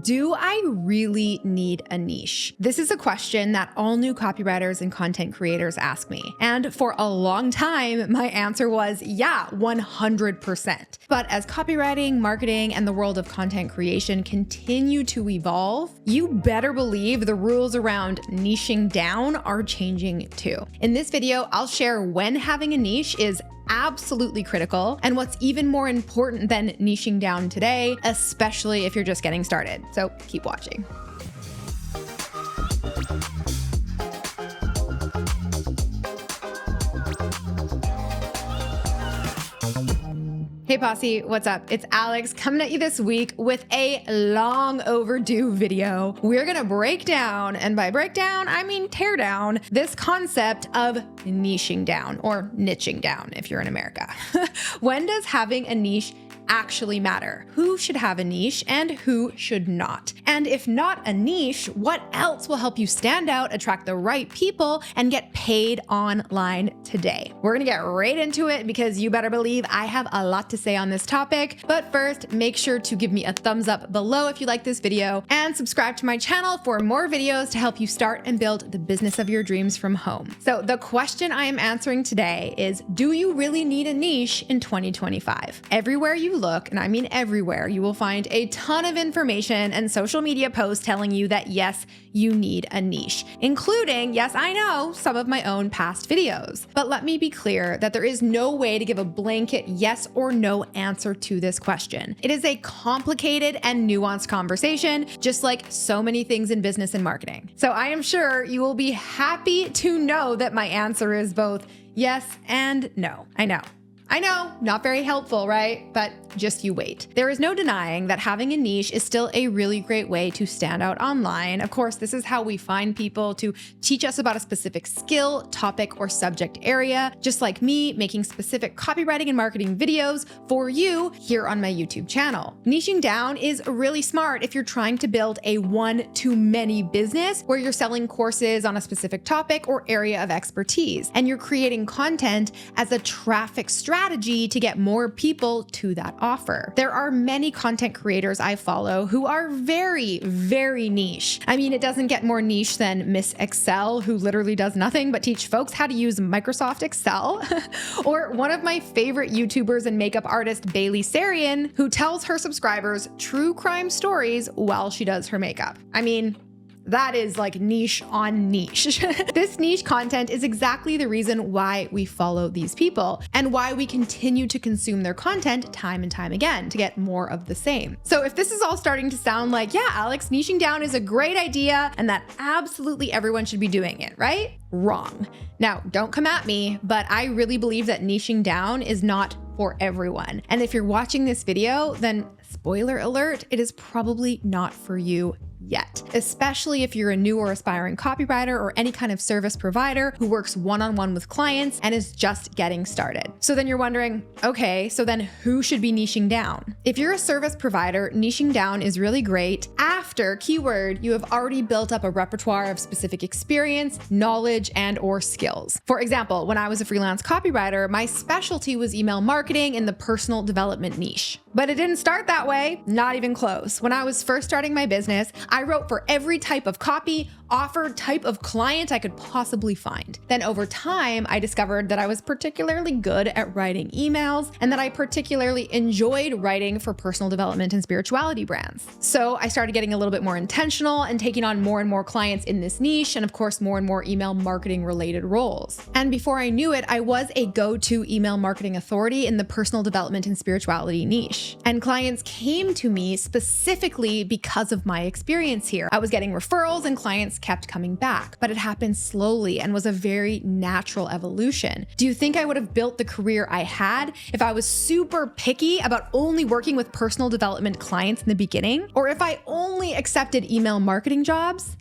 Do I really need a niche? This is a question that all new copywriters and content creators ask me. And for a long time, my answer was, yeah, 100%. But as copywriting, marketing, and the world of content creation continue to evolve, you better believe the rules around niching down are changing too. In this video, I'll share when having a niche is absolutely critical and what's even more important than niching down today, especially if you're just getting started. So keep watching. Hey Posse, what's up? It's Alex coming at you this week with a long overdue video. We're gonna break down, and by breakdown, I mean tear down, this concept of niching down or niching down if you're in America. When does having a niche actually matter? Who should have a niche and who should not? And if not a niche, what else will help you stand out, attract the right people, and get paid online today? We're gonna get right into it because you better believe I have a lot to say on this topic. But first, make sure to give me a thumbs up below if you like this video and subscribe to my channel for more videos to help you start and build the business of your dreams from home. So the question I am answering today is, do you really need a niche in 2025? Everywhere you look, and I mean everywhere, you will find a ton of information and social media posts telling you that yes, you need a niche, including, yes, I know, some of my own past videos. But let me be clear that there is no way to give a blanket yes or no answer to this question. It is a complicated and nuanced conversation, just like so many things in business and marketing. So I am sure you will be happy to know that my answer is both yes and no. I know, not very helpful, right? But just you wait. There is no denying that having a niche is still a really great way to stand out online. Of course, this is how we find people to teach us about a specific skill, topic, or subject area, just like me making specific copywriting and marketing videos for you here on my YouTube channel. Niching down is really smart if you're trying to build a one-to-many business where you're selling courses on a specific topic or area of expertise, and you're creating content as a traffic strategy to get more people to that offer. There are many content creators I follow who are very, very niche. I mean, it doesn't get more niche than Miss Excel, who literally does nothing but teach folks how to use Microsoft Excel, or one of my favorite YouTubers and makeup artist, Bailey Sarian, who tells her subscribers true crime stories while she does her makeup. I mean, that is like niche on niche. This niche content is exactly the reason why we follow these people and why we continue to consume their content time and time again to get more of the same. So if this is all starting to sound like, yeah, Alex, niching down is a great idea and that absolutely everyone should be doing it, right? Wrong. Now, don't come at me, but I really believe that niching down is not for everyone. And if you're watching this video, then spoiler alert, it is probably not for you yet, especially if you're a new or aspiring copywriter or any kind of service provider who works one-on-one with clients and is just getting started. So then you're wondering, okay, so then who should be niching down? If you're a service provider, niching down is really great after, keyword, you have already built up a repertoire of specific experience, knowledge, and or skills. For example, when I was a freelance copywriter, my specialty was email marketing in the personal development niche. But it didn't start that way, not even close. When I was first starting my business, I wrote for every type of copy, offer, type of client I could possibly find. Then over time, I discovered that I was particularly good at writing emails and that I particularly enjoyed writing for personal development and spirituality brands. So I started getting a little bit more intentional and taking on more and more clients in this niche, and of course, more and more email marketing related roles. And before I knew it, I was a go-to email marketing authority in the personal development and spirituality niche. And clients came to me specifically because of my experience here. I was getting referrals and clients kept coming back, but it happened slowly and was a very natural evolution. Do you think I would have built the career I had if I was super picky about only working with personal development clients in the beginning? Or if I only accepted email marketing jobs?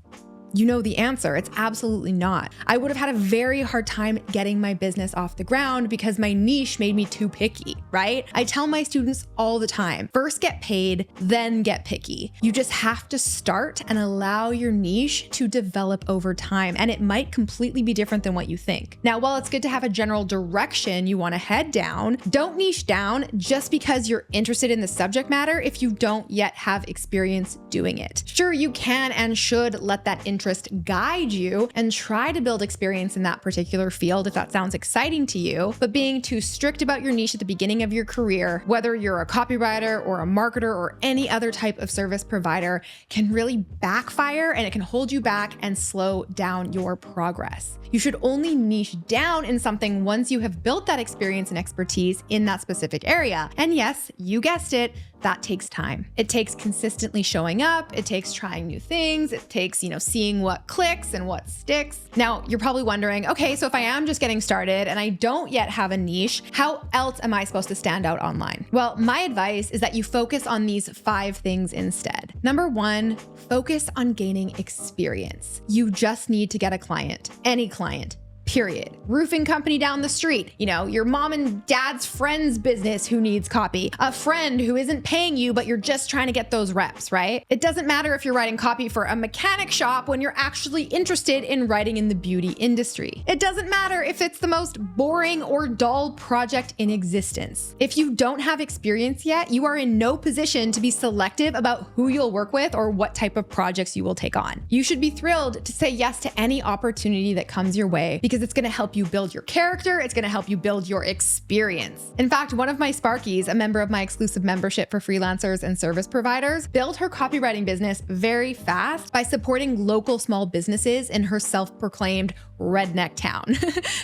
you know the answer. It's absolutely not. I would have had a very hard time getting my business off the ground because my niche made me too picky, right? I tell my students all the time, first get paid, then get picky. You just have to start and allow your niche to develop over time, and it might completely be different than what you think. Now, while it's good to have a general direction you want to head down, don't niche down just because you're interested in the subject matter if you don't yet have experience doing it. Sure, you can and should let that interest guide you and try to build experience in that particular field if that sounds exciting to you, but being too strict about your niche at the beginning of your career, whether you're a copywriter or a marketer or any other type of service provider, can really backfire, and it can hold you back and slow down your progress. You should only niche down in something once you have built that experience and expertise in that specific area. And yes, you guessed it, that takes time. It takes consistently showing up. It takes trying new things. It takes, seeing what clicks and what sticks. Now, you're probably wondering, okay, so if I am just getting started and I don't yet have a niche, how else am I supposed to stand out online? Well, my advice is that you focus on these 5 things instead. Number 1, focus on gaining experience. You just need to get a client, any client. Period. Roofing company down the street, your mom and dad's friend's business who needs copy, a friend who isn't paying you, but you're just trying to get those reps, right? It doesn't matter if you're writing copy for a mechanic shop when you're actually interested in writing in the beauty industry. It doesn't matter if it's the most boring or dull project in existence. If you don't have experience yet, you are in no position to be selective about who you'll work with or what type of projects you will take on. You should be thrilled to say yes to any opportunity that comes your way, because it's going to help you build your character. It's going to help you build your experience. In fact, one of my Sparkies, a member of my exclusive membership for freelancers and service providers, built her copywriting business very fast by supporting local small businesses in her self-proclaimed redneck town.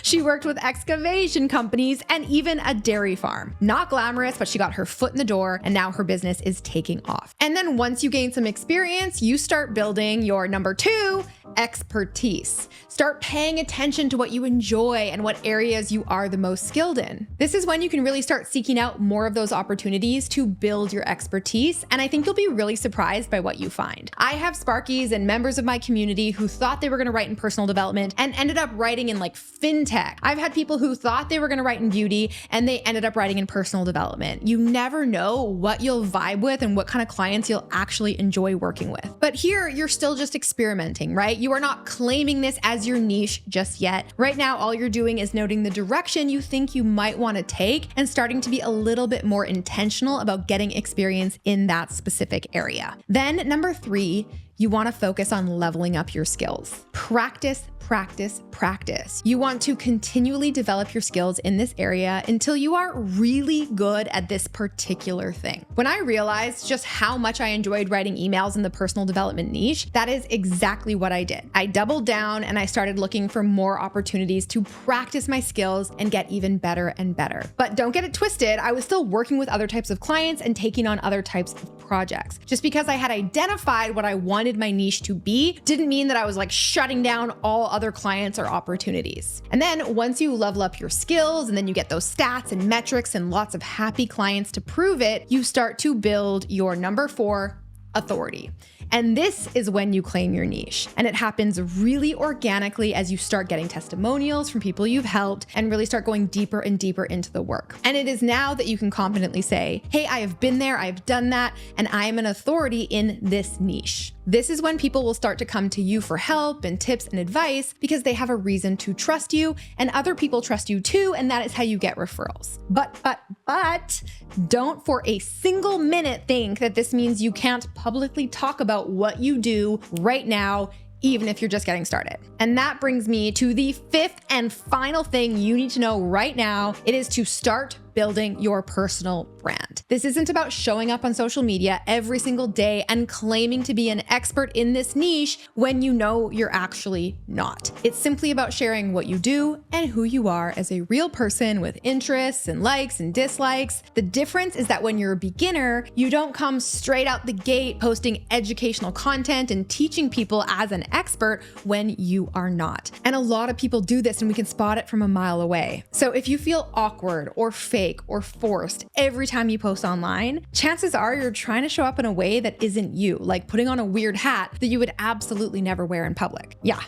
She worked with excavation companies and even a dairy farm. Not glamorous, but she got her foot in the door, and now her business is taking off. And then once you gain some experience, you start building your number 2, expertise. Start paying attention to what you enjoy and what areas you are the most skilled in. This is when you can really start seeking out more of those opportunities to build your expertise, and I think you'll be really surprised by what you find. I have Sparkies and members of my community who thought they were going to write in personal development and ended up writing in fintech. I've had people who thought they were going to write in beauty and they ended up writing in personal development. You never know what you'll vibe with and what kind of clients you'll actually enjoy working with. But here, you're still just experimenting, right? You are not claiming this as your niche just yet. Right now, all you're doing is noting the direction you think you might want to take and starting to be a little bit more intentional about getting experience in that specific area. Then number 3, you want to focus on leveling up your skills. Practice, practice, practice. You want to continually develop your skills in this area until you are really good at this particular thing. When I realized just how much I enjoyed writing emails in the personal development niche, that is exactly what I did. I doubled down and I started looking for more opportunities to practice my skills and get even better and better. But don't get it twisted, I was still working with other types of clients and taking on other types of projects. Just because I had identified what I wanted my niche to be didn't mean that I was shutting down all other clients or opportunities. And then once you level up your skills and then you get those stats and metrics and lots of happy clients to prove it, you start to build your number 4, authority. And this is when you claim your niche. And it happens really organically as you start getting testimonials from people you've helped and really start going deeper and deeper into the work. And it is now that you can confidently say, hey, I have been there, I've done that, and I am an authority in this niche. This is when people will start to come to you for help and tips and advice because they have a reason to trust you, and other people trust you too, and that is how you get referrals. But don't for a single minute think that this means you can't publicly talk about what you do right now, even if you're just getting started. And that brings me to the 5th and final thing you need to know right now. It is to start building your personal brand. This isn't about showing up on social media every single day and claiming to be an expert in this niche when you know you're actually not. It's simply about sharing what you do and who you are as a real person with interests and likes and dislikes. The difference is that when you're a beginner, you don't come straight out the gate posting educational content and teaching people as an expert when you are not. And a lot of people do this and we can spot it from a mile away. So if you feel awkward or fake fake or forced every time you post online, chances are you're trying to show up in a way that isn't you, like putting on a weird hat that you would absolutely never wear in public. Yeah.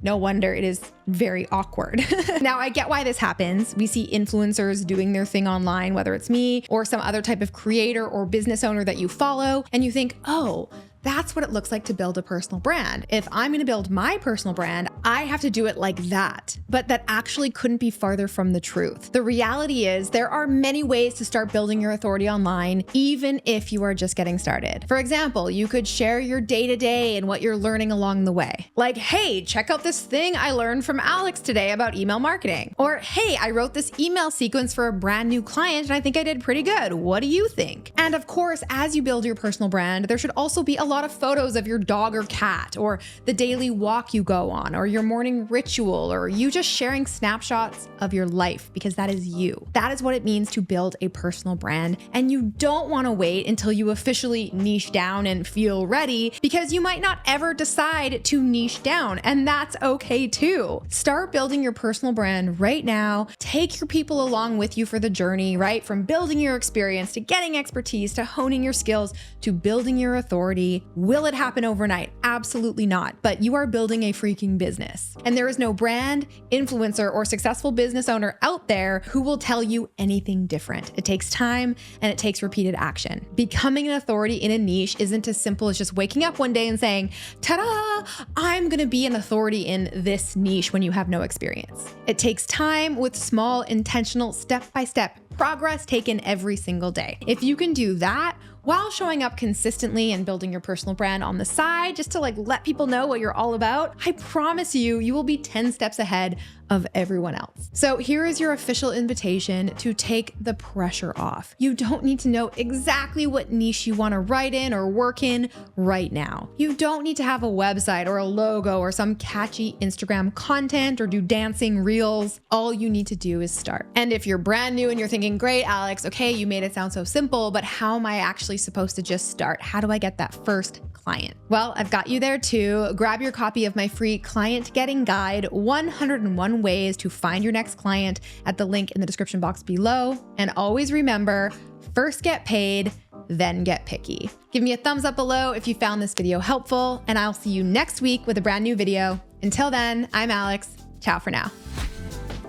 No wonder it is very awkward. Now, I get why this happens. We see influencers doing their thing online, whether it's me or some other type of creator or business owner that you follow, and you think, oh, that's what it looks like to build a personal brand. If I'm gonna build my personal brand, I have to do it like that. But that actually couldn't be farther from the truth. The reality is there are many ways to start building your authority online, even if you are just getting started. For example, you could share your day-to-day and what you're learning along the way. Like, hey, check out this thing I learned from Alex today about email marketing. Or, hey, I wrote this email sequence for a brand new client and I think I did pretty good. What do you think? And of course, as you build your personal brand, there should also be a lot of photos of your dog or cat, or the daily walk you go on, or your morning ritual, or you just sharing snapshots of your life, because that is you. That is what it means to build a personal brand. And you don't want to wait until you officially niche down and feel ready, because you might not ever decide to niche down, and that's okay too. Start building your personal brand right now. Take your people along with you for the journey, right? From building your experience to getting expertise to honing your skills to building your authority. Will it happen overnight? Absolutely not. But you are building a freaking business. And there is no brand, influencer, or successful business owner out there who will tell you anything different. It takes time and it takes repeated action. Becoming an authority in a niche isn't as simple as just waking up one day and saying, ta-da, I'm gonna be an authority in this niche when you have no experience. It takes time with small, intentional, step-by-step progress taken every single day. If you can do that while showing up consistently and building your personal brand on the side, just to let people know what you're all about, I promise you, you will be 10 steps ahead of everyone else. So here is your official invitation to take the pressure off. You don't need to know exactly what niche you want to write in or work in right now. You don't need to have a website or a logo or some catchy Instagram content or do dancing reels. All you need to do is start. And if you're brand new and you're thinking, great, Alex, okay, you made it sound so simple, but how am I actually supposed to just start? How do I get that first client? Well, I've got you there too. Grab your copy of my free client getting guide, 101 ways to find your next client, at the link in the description box below. And always remember, first get paid, then get picky. Give me a thumbs up below if you found this video helpful, and I'll see you next week with a brand new video. Until then, I'm Alex. Ciao for now.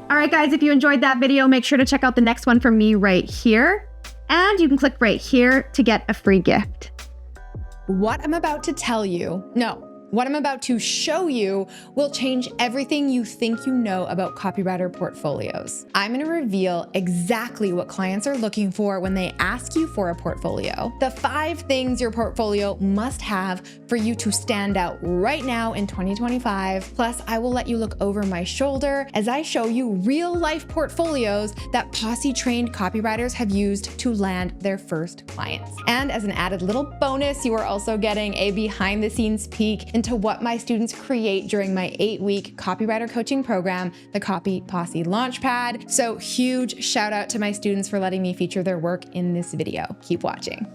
All right, guys, if you enjoyed that video, make sure to check out the next one from me right here. And you can click right here to get a free gift. What I'm about to tell you, what I'm about to show you will change everything you think you know about copywriter portfolios. I'm gonna reveal exactly what clients are looking for when they ask you for a portfolio. The 5 things your portfolio must have for you to stand out right now in 2025. Plus, I will let you look over my shoulder as I show you real life portfolios that Posse trained copywriters have used to land their first clients. And as an added little bonus, you are also getting a behind the scenes peek into what my students create during my 8-week copywriter coaching program, the Copy Posse Launchpad. So huge shout out to my students for letting me feature their work in this video. Keep watching.